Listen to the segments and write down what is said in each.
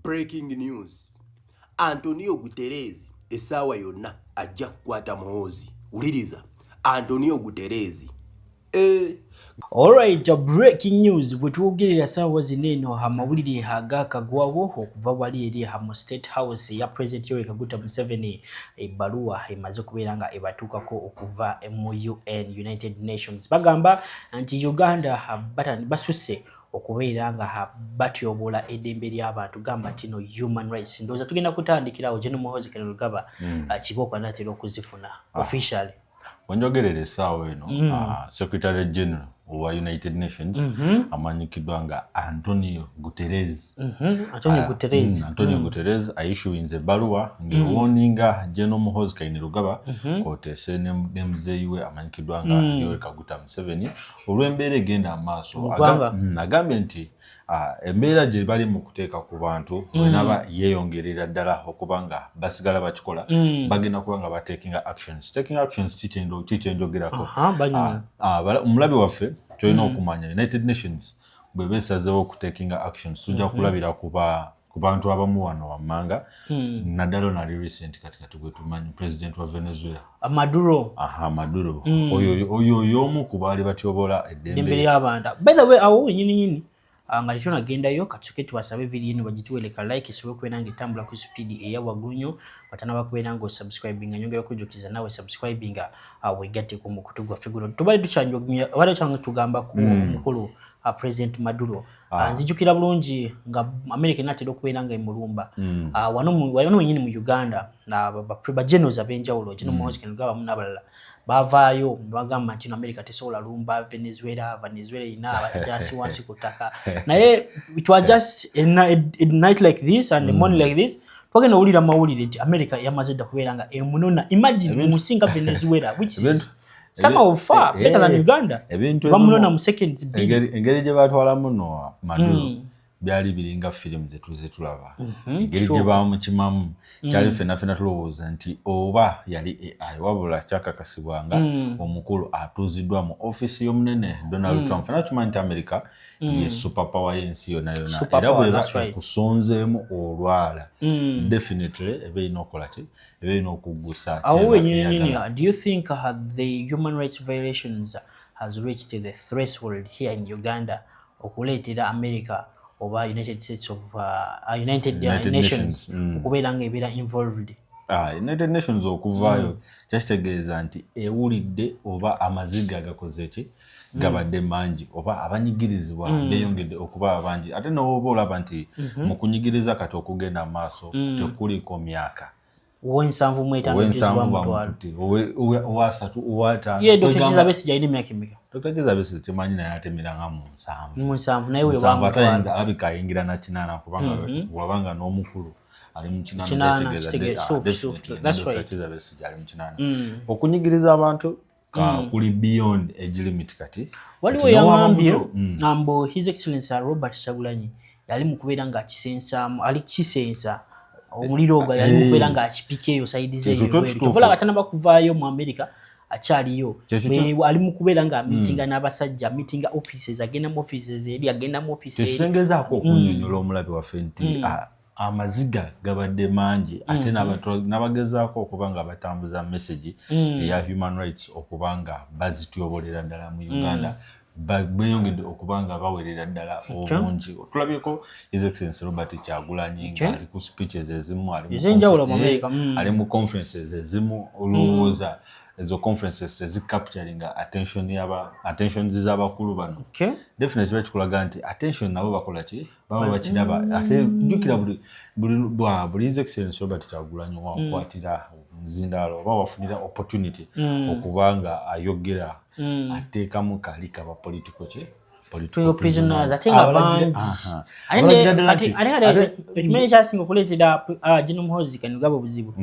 Breaking news. Antonio Guterres esawa yonna ajja kukwata Muhoozi. Uliriza. Antonio Guterres. Alright, breaking news. Bwetuwogerera sawa zineno amawulire agakagwawo okuva wali eri mu State House ya President Yoweri Kaguta Museveni ebbaluwa emaze okubeera nga ebatuukako okuva mu UN, United Nations. Bagamba nti Uganda basusse okubeera nga batyobola eddembe ly'abantu, gamba nti no human rights. Ndowooza tugenda kutandikirawo General Muhoozi Kainerugaba kibooko anaatera okuzifuna officially. Wanjogerere sawa eno Secretary General wa United Nations amanyikidwa nga Antonio Guterres. Antonio Guterres issuing ebbaluwa ng'ewoninga General Muhoozi Kainerugaba kwoteese ne muzeeyi we amanyikidwa nga Yoweri Kaguta Museveni olw'embeera egenda amaaso. Agambye nti embeera gye bali mu kuteeka ku bantu bwenaba yeeyongerera ddala okuba nga basigala bakikola bagenda kuba nga batekinga actions. Taking actions kikyenjogerako. Omulabe waffe tulina okumanya United Nations bwe beesazeewo okutekinga actions tujja kulabira ku bantu abamu wano wammanga naddala nali recent kati gwe tumanyi president wa Venezuela Maduro. Maduro oyo y'omu ku baali batyobola eddembe ly'abantu. By the way, awo nyini nga leero nagendayo katuke tubasabe video eno bagituweleka like isobole okubeera nga etambula ku speed eya waggulu nnyo batanaba kubeera nga osubscribinga nyongera okujjukiza nawe subscribinga weegatte ku mukutu gwaffe guno. Tubale tukyanga tugamba ku mukulu President Maduro. Nzijukira bulungi nga America inaatera okubeera nga emulumba wano wenyini mu Uganda bagenos ab'enjawulo General Muhoozi Kainerugaba wamu n'abalala bavaayo bagamba nti America tesobola lumba Venezuela ina abajasi wansi ku ttaka. Naye it was just a night like this and a morning like this twagenda owulira mawulire nti America yamaze dda kubeera nga emunona. Imagine musinga Venezuela which is somehow far better than Uganda. Bamunona mu seconds bili. Engeri gye batwalamu no Maduro byali biringa filimu zetuze tulaba. Engeri gye bamukimamu kyali fena tulowooza nti oba yali AI wabula kyakakasibwanga omukulu atuuziddwa mu office y'omunene Donald Trump. Nakimanyi nti America ye superpower y'ensi yonna era bweba ekusonzeemu olwala definitely ebe ina okukola ki ebe ina okuggusa. Do you think the human rights violations has reached the threshold here in Uganda okuleetera America oba United States of United Nations okubeera nga ebeera involved? United Nations okuvaayo kyakitegeeza nti ewulidde oba amaziga agakoze ki gabadde mangi oba abanyigirizibwa beeyongedde okuba abangi ate n'oba olaba nti mu kunyigiriza kati okugenda maaso tekuliko myaka Wensanvu Dr. Kizabesi temanyi naye atemera nga musanvu naye webamutwala abikayingira na kinana kubanga wabanga n'omukulu ali mu kinana Dr. Kizabesi ali mu kinana okunyigiriza abantu kuli beyond age limit kati waliwo yangambye ambo His Excellency Robert Kyagulanyi yali mu kubeera nga kisensaamu ali kisensa omuliro gwa yali mu kubeera nga akipikeeyo saidi zeeyo tuvola batanaba kuvaayo mu America akyaliyo ali mu kubeera nga meetinga n'abasajja meetinga offices agenda mu offices eri agenda mu office eri tengezaako okunyonyola omulabe waffe nti amaziga gabadde mangi ate n'abagezaako okuba nga batambuza message eya human rights okuba nga bazityobolera ddala mu Uganda beeyongedde okuba nga bawerera ddala obungi. Tulabyeko His Excellency Robert Kyagulanyi ali ku speeches ezimu ali mu conferences ezimu olowooza ezo conferences ezicapturinga attention z'abakulu bano definitely bakikulaga nti attention nabo bakola ki baba bakiraba ate jjukira buli His Excellency Robert Kyagulanyi wakwatira mzindaalo oba wafunira opportunity okuba nga ayogera ateekamu kali kaba political prisoners atenga bangi ate ekimanye kyasinga okuleetera General Muhoozi Kainerugaba obuzibu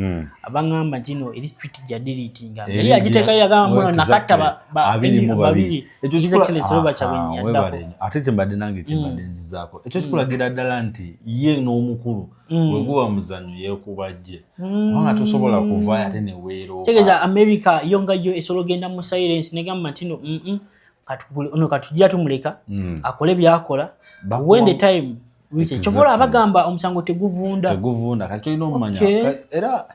abangamba nti no eri street gya deletinga eri agiteekayo yagamba muno nakatta babiri His Excellency Robert Kyagulanyi yaddako ate tembadde nange tembadde nzizaako ekyo kikulagira ddala nti ye n'omukulu bwe guba muzannyo yeekubajje kubanga tosobola kuvaayo ate neweerooka kitegeeza America yo nga yo esobola ogenda mu silence negamba nti no katujja tumuleka akole byakola when the time Wiche chovola abagamba omusango teguvunda kati olina omanya era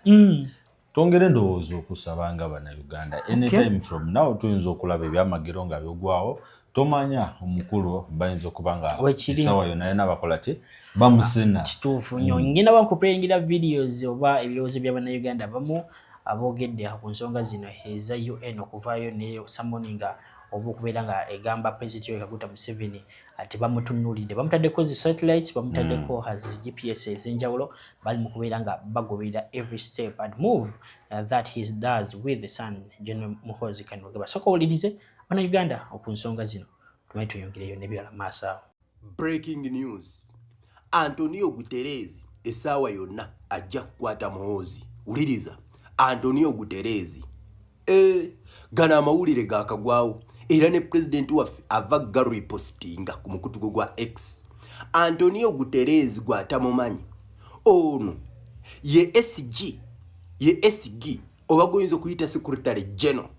tongere ndowooza okusabanga bana Uganda anytime from now tuyinza okulaba ebyamagero nga byogwawo tomanya omukulu bayinza okubanga esawa yonna yena bakola ki bamusena kituufu nnyo ngenda bakupulengera videos oba ebirowoozo by'abana Uganda abamu aboogedde ku nsonga zino eza UN okuvaayo ne summoninga oba okubeera nga egamba President Yoweri Kaguta Museveni ati bamutunuulidde bamutaddeko zi satellites bamutaddeko has GPS ez'enjawulo bali mu kubeera nga bagoberera every step and move that he does with the son General Muhoozi Kainerugaba. Sooka owulirize bana Uganda ku nsonga zino tumanyi tuyongereyo n'ebirala maaso awo. Breaking news. Antonio Guterres essaawa yonna ajja kukwata Muhoozi. Wuliriza. Antonio Guterres. Gana amawulire gaakagwawo. Era ne president waffe ava garu postinga ku mukutu gwa X. Antonio Guterres gwatamumanyi. Ono ye SG oba goyinza okuyita Secretary General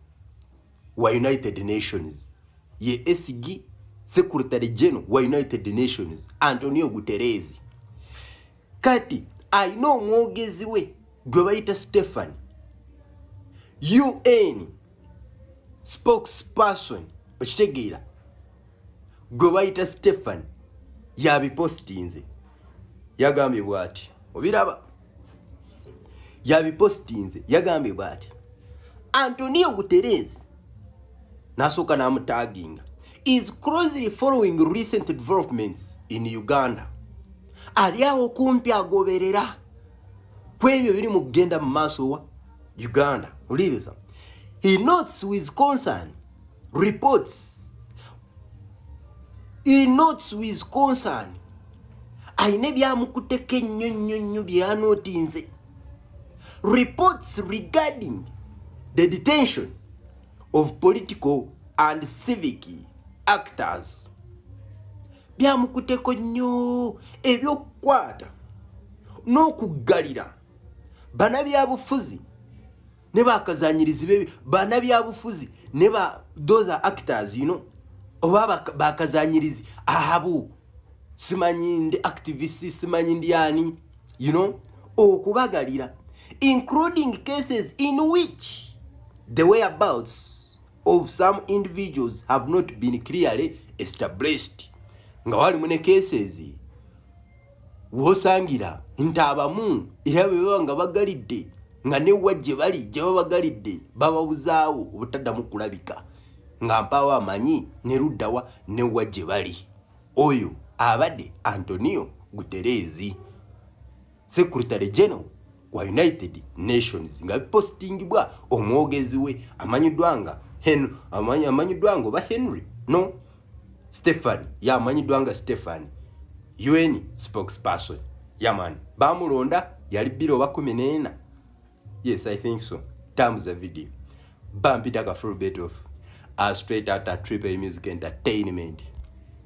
wa United Nations. Ye SG Secretary General wa United Nations Antonio Guterres. Kati ayina omwogezi we gwe bayita Stefan UN spokesperson okitegeera gwe bayita Stefan yabipostinze yagambye bw'ati obiraba yabipostinze yagambye bw'ati Antonio Guterres nasooka n'amutaginga is closely following recent developments in Uganda. Ali awo kumpi agoberera kwebyo biri mu kugenda mu maaso wa Uganda. Uliriza. He notes with concern ayine byamukuteka ennyonnyonnyo byanotinze reports regarding the detention of political and civic actors. Byamukuteko nnyo ebyokukwata n'okuggalira bana byabufuzi ne bakazanyirizi bebe bana byabufuzi ne ba those actors oba bakazanyirizi ahabu simanyi ndi activists simanyi ndi yani okubagalira including cases in which the whereabouts of some individuals have not been clearly established. Nga wali mune cases wosangira ntabamu era bebe nga bagalidde nga ne wajje bali je bagalidde bababuzaawo obutaddamu kulabika nga mpawa amanyi ne ruddawa ne wajje bali. Oyo abadde Antonio Guterres Secretary General wa United Nations nga postingibwa omwogezi we amanyidwanga amanyidwanga ba Henry Stefan amanyidwanga Stefan UN spokesperson man bamulonda yali biro ba 14. Yes, I think so. Terms of video bump it a full bit of straight out a triple music entertainment.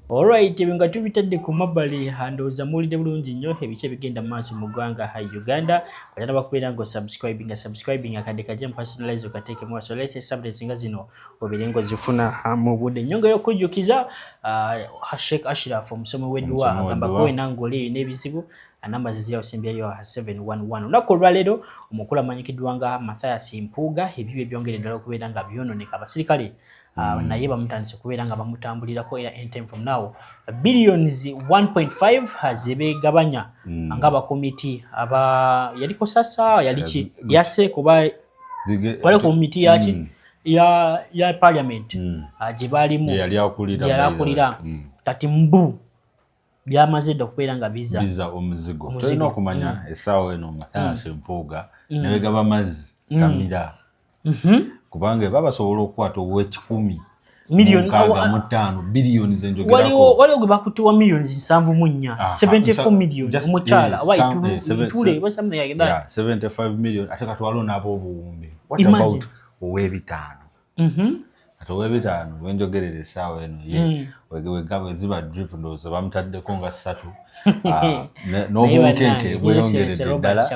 Alright, nga tubitadde ku mabbali handooza muwulidde bulungi nnyo ebice bigenda mu maaso mu ggwanga Uganda. Kwatana bakubeera ngo subscribing akadde kajja mu personalize okateeke mu latest updates nga zino obirengo zifuna mu budde. Nyongera okujjukiza Sheikh Ashraf omusomi w'edduwa agamba ko enangole n'ebizibu anamba zizira osimbyayo 711. Olunaku olwaleero omukulu amanyikiddwa nga Mathias Mpuuga ebibyo ebyongere ddala okubeera nga byononeka abasirikale naye bamutandise kubeera nga bamutambulirako era anytime from now billions 1.5 zebegabanya nga abakomiti yaliko sasa yaliki yase kuba wale komiti yaki ya parliament gye balimu yali akulira kati mbu byamaze dda okubeera nga biza omuzigo tulina okumanya essaawa eno Mathias Mpuuga nebegaba mazzi kamira kubanga babasobola okukwata ow'ekikumi million billion zenjogerako waliwo gwe bakutiwa millions 74 74 million omukyala waitule or something like that 75 million ate katwalo nabo obuwumbi what about ow'ebitaano ate ow'ebitaano wenjogerera essaawa eno ye wegaba ziba drip ndowooza bamutaddeko nga 3 n'obunkenke bweyongeredde ddala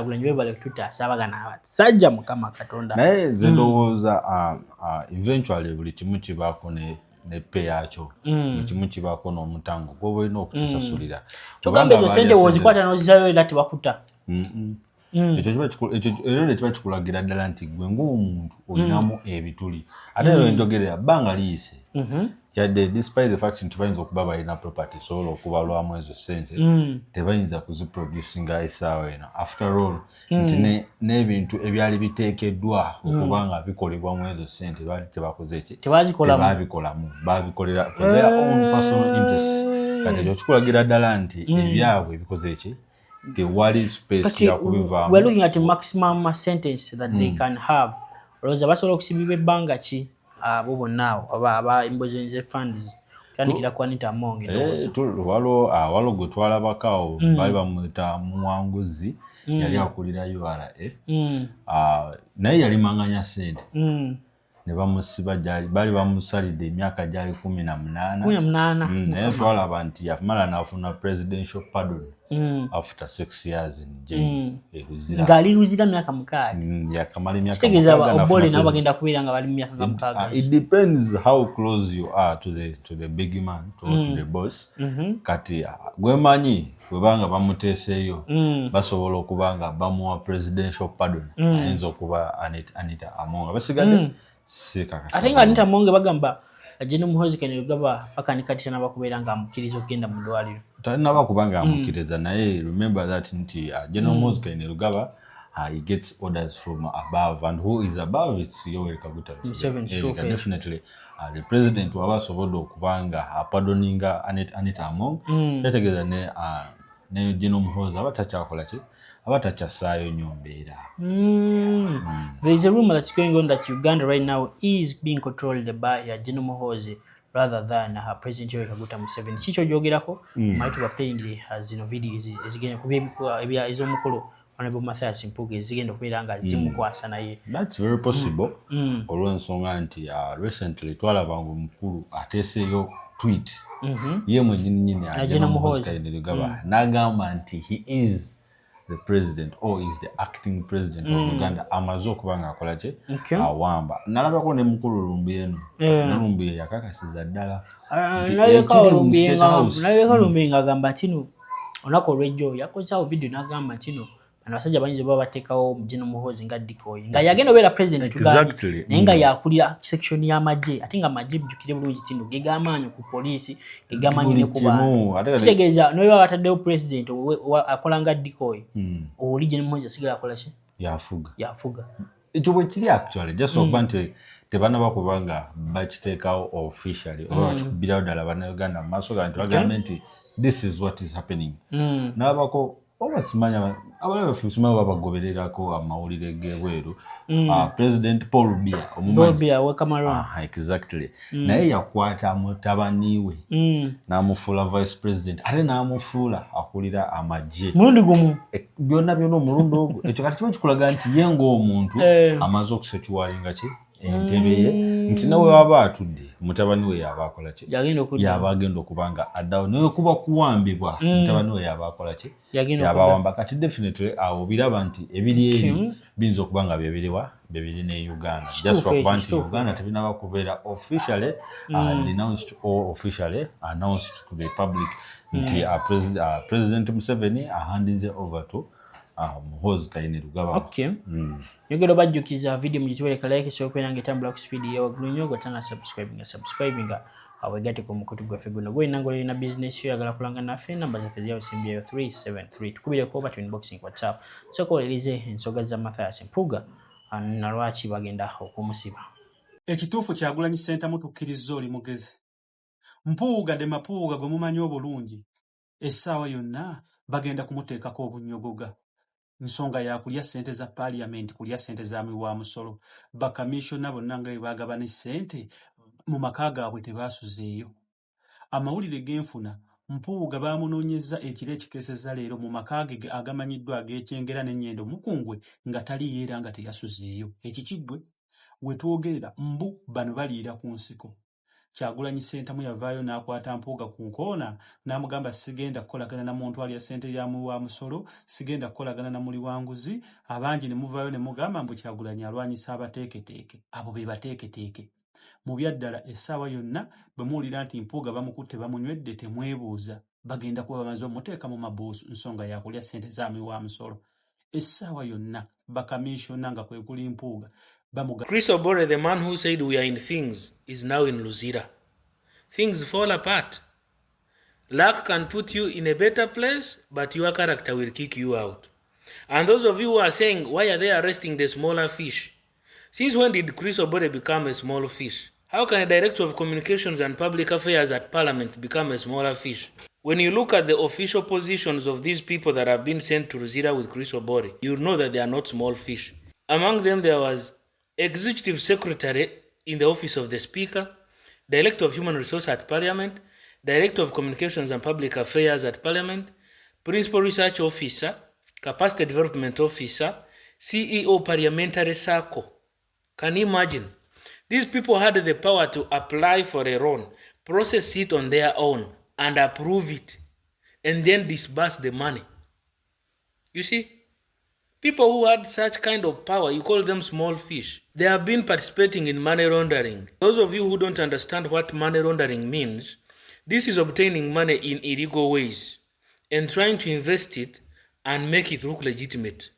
abasajja Mukama Katonda naye nze ndowooza eventually buli kimu kibaako ne pay yacho mukimu kibako n'omutango gwo bolina okukisasulira kyogamba ezo sente wozikwata n'ozizayo era tebakuta ekyo kiba kikulagira ddala nti gwe ng'omuntu olinamu ebituli ate lwe njogerera bbanga liyise yadde despite the fact nti bayinza okuba balina property sobola okubalwamu ezo sente tebayinza kuziproducinga essaawa eno after all nti n'ebintu ebyali biteekeddwa okuba nga bikolebwamu ezo sente baali tebakoze eki tebabikolamu babikolera for their own personal interests kati ekyo kikulagira ddala nti ebyabwe bikoze eki tewali space ya kubivaamu. We're looking at a maximum sentence that they can have. Olowooza basobola okusibibwa ebbanga ki abo bonna aba emergency funds tandikira ku Anita Among waliwo gwe twalabako baali bamuyita Muhoozi yali akulira URA naye yali manganya sente ne bamusiba baali bamusalidde emyaka gyali 18 naye twalaba nti yamala n'afuna presidential pardon after 6 years in jail eLuzira ngali Luzira myaka 6 yakamala emyaka kitegeeza obole nabo bagenda kubeera nga bali mu myaka 6 it depends how close you are to the big man to the boss kati gwemanyi webanga bamuteeseeyo basobola okuba nga bamuwa presidential pardon ayinza okuba Anita Among basigadde ate nga Anita Among bagamba ajene Muhoozi Kainerugaba pakanikatisa n'abakubeera nga amukiriza okugenda mu ddwaliro talinaba kubanga amukiriza naye remember that nti General Muhoozi Kainerugaba he gets orders from above and who is above it's Yoweri Kaguta Museveni definitely the president waba asobodde okubanga apardoninga Anita Among yategeeza ne General Muhoozi abatakyakola ki abatakyassaayo nnyo mbeera. There is a rumor that's going on that Uganda right now is being controlled by General Muhoozi rather than President Yoweri Kaguta Museveni. Kicho jogerako might be playing zino videos ezigenda kubibwa ebya ez'omukulu Honorable Mathias Mpuuga ezigenda kubeera nga zimukwasa naye. That's very possible. Olw'ensonga nti recently twalabanga omukulu ateeseeyo tweet ye mwennyini General Muhoozi Kainerugaba n'agamba nti he is the president or is the acting president of Uganda amaze okuba nga akola ki awamba nalabako ne mukulu Lumbi eno Lumbi yakakasiza ddala nalabeka Lumbi ng'agamba kino olunaku olw'ejjo yakozaawo video n'agamba kino abasajja bayinza baba bateekawo General Muhoozi nga decoy nga yagenda obeera president Uganda naye nga yakulira section y'amagye ate nga amagye bijjukire bulungi tino gegamaanyi ku poliisi gegamaanyi ne ku bantu kitegeeza noyo bataddewo president akola nga decoy oli General Muhoozi asigala akola ki yafuga ekyo bwe kiri actually just okuba nti tebanaba kubanga bakiteekawo officially oba bakikubirawo ddala bannayuganda mu maaso ga nti bagamba nti this is what is happening n'abako oba kimanya abalabe fusima babagobererako amawulire g'ebweru president Paul Biya we Cameroon exactly naye yakwata mutabaniwe n'amufuula vice president ate n'amufuula akulira amagye mulundi gumu byonna omulundi ogwo ekyo kati kiba kikulaga nti ye ng'omuntu amaze okusekiwalinga ki entebe ye nti nawe waba atudde mutabani we yaba akola ki yaba agenda okubanga addawo naye kuba kuwambibwa mutabani we yaba akola ki yaba awamba kati definitely awo biraba nti ebiri ebi biyinza okuba nga bebiri ne Uganda just okuba nti Uganda tebinaba kubeera officially denounced or officially announced to the public nti President Museveni ahandinze over to Muhoozi Kainerugaba. Okay. Yogero bajjukiza video mujitweleka like so kwena ngetambula ku speed ya waglunyo gotana subscribing awegate ku mukutu gwa feguno gwe nangole na business yo yagala kulanga nafe namba za fezia osimbia yo 373 tukubire ko batu inboxing WhatsApp so ko elize ensoga za Mathias Mpuuga na lwachi bagenda okumusiba ekituufu Kyagulanyi Center mutukkiriza oli mugezi Mpuuga de Mapuuga gwe mumanyi obulungi essaawa yonna bagenda kumuteekako obunyogoga nsonga ya kulya sente za parliament kulya sente za miwa musolo bakamishona bonna nga bagabana sente mu maka gaabwe tebasuzeeyo amawulire genfuna Mpuuga baamunoonyeza ekire ekikeseza leero mu maka ge agamanyiddwa ag'ekyengera n'ennyendo mukungwe nga tali yeera nga teyasuzeeyo ekikigwe we twogerera mbu bano baliira ku nsiko Kyagulanyi Center mu yavaayo n'akwata Mpuuga ku nkoona n'amugamba sigenda kukolagana na muntu alya sente ya muwa musolo sigenda kukolagana na muli wanguzi abangi ne muvaayo ne mugamba mbu Kyagulanyi alwanyisa abateeketeeke abo be bateeketeeke Mu byaddala essaawa yonna bwe muwulira nti Mpuuga bamukutte bamunywedde temwebuuza bagenda kuba bamaze omuteeka mu mabuusu nsonga yakulya ssente zaamiwa musolo. Essaawa yonna bakamiisona nga kwe kuli Mpuuga Chris Obore, the man who said we are in things, is now in Luzira. Things fall apart. Luck can put you in a better place, but your character will kick you out. And those of you who are saying, why are they arresting the smaller fish? Since when did Chris Obore become a small fish? How can a director of communications and public affairs at parliament become a smaller fish? When you look at the official positions of these people that have been sent to Luzira with Chris Obore, you know that they are not small fish. Among them, there was Executive Secretary in the Office of the Speaker, Director of Human Resources at Parliament, Director of Communications and Public Affairs at Parliament, Principal Research Officer, Capacity Development Officer, CEO Parliamentary Circle. Can you imagine? These people had the power to apply for a loan, process it on their own, and approve it, and then disburse the money. You see? People who had such kind of power, you call them small fish. They have been participating in money laundering. Those of you who don't understand what money laundering means, this is obtaining money in illegal ways and trying to invest it and make it look legitimate.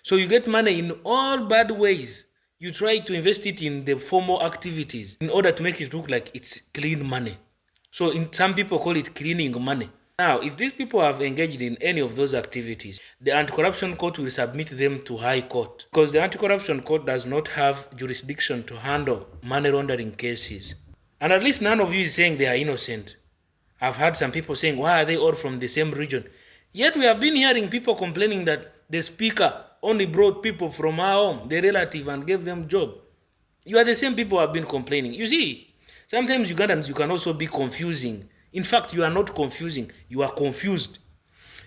So you get money in all bad ways. You try to invest it in the formal activities in order to make it look like it's clean money. So some people call it cleaning money. Now, if these people have engaged in any of those activities, the Anti-Corruption Court will submit them to High Court because the Anti-Corruption Court does not have jurisdiction to handle money laundering cases. And at least none of you is saying they are innocent. I've heard some people saying, why are they all from the same region? Yet we have been hearing people complaining that the speaker only brought people from our home, their relative, and gave them job. You are the same people who have been complaining. You see, sometimes Ugandans, you can also be confusing. In fact, you are not confusing, you are confused.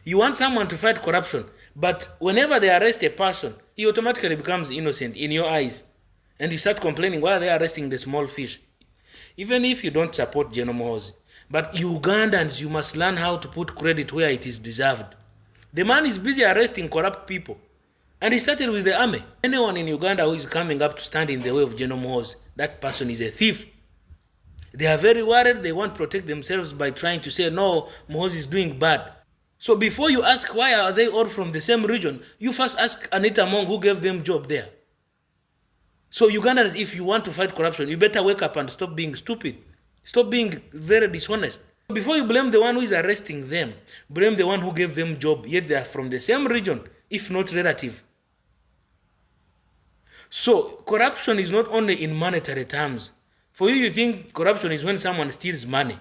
You want someone to fight corruption, but whenever they arrest a person, he automatically becomes innocent in your eyes. And you start complaining, why are they arresting the small fish? Even if you don't support Muhoozi, but Ugandans, you must learn how to put credit where it is deserved. The man is busy arresting corrupt people. And he started with the army. Anyone in Uganda who is coming up to stand in the way of Muhoozi, that person is a thief. They are very worried. They want to protect themselves by trying to say, no, Muhoozi is doing bad. So before you ask why are they all from the same region, you first ask Anita Mong who gave them job there. So Ugandans, if you want to fight corruption, you better wake up and stop being stupid. Stop being very dishonest. Before you blame the one who is arresting them, blame the one who gave them job, yet they are from the same region, if not relative. So corruption is not only in monetary terms. For you think corruption is when someone steals money.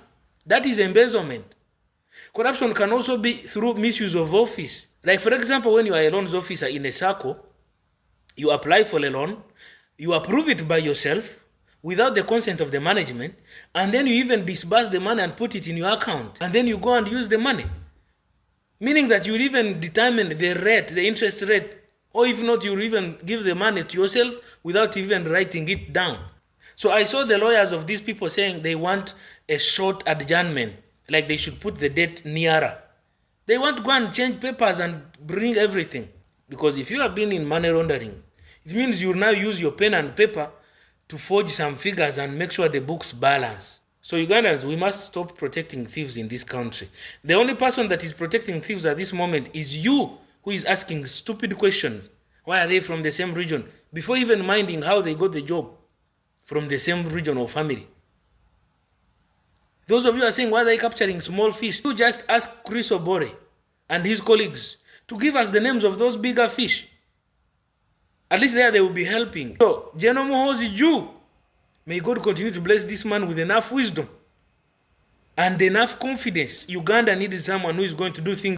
That is embezzlement. Corruption can also be through misuse of office. Like for example, when you are a loans officer in a circle, you apply for a loan, you approve it by yourself without the consent of the management, and then you even disburse the money and put it in your account, and then you go and use the money. Meaning that you will even determine the rate, the interest rate, or if not, you will even give the money to yourself without even writing it down. So I saw the lawyers of these people saying they want a short adjournment, like they should put the date nearer. They want to go and change papers and bring everything. Because if you have been in money laundering, it means you now use your pen and paper to forge some figures and make sure the books balance. So Ugandans, we must stop protecting thieves in this country. The only person that is protecting thieves at this moment is you, who is asking stupid questions. Why are they from the same region? Before even minding how they got the job from the same region or family. Those of you are saying, why are they capturing small fish? You just ask Chris Obore and his colleagues to give us the names of those bigger fish. At least there they will be helping. So, Muhoozi Jew, may God continue to bless this man with enough wisdom and enough confidence. Uganda needs someone who is going to do things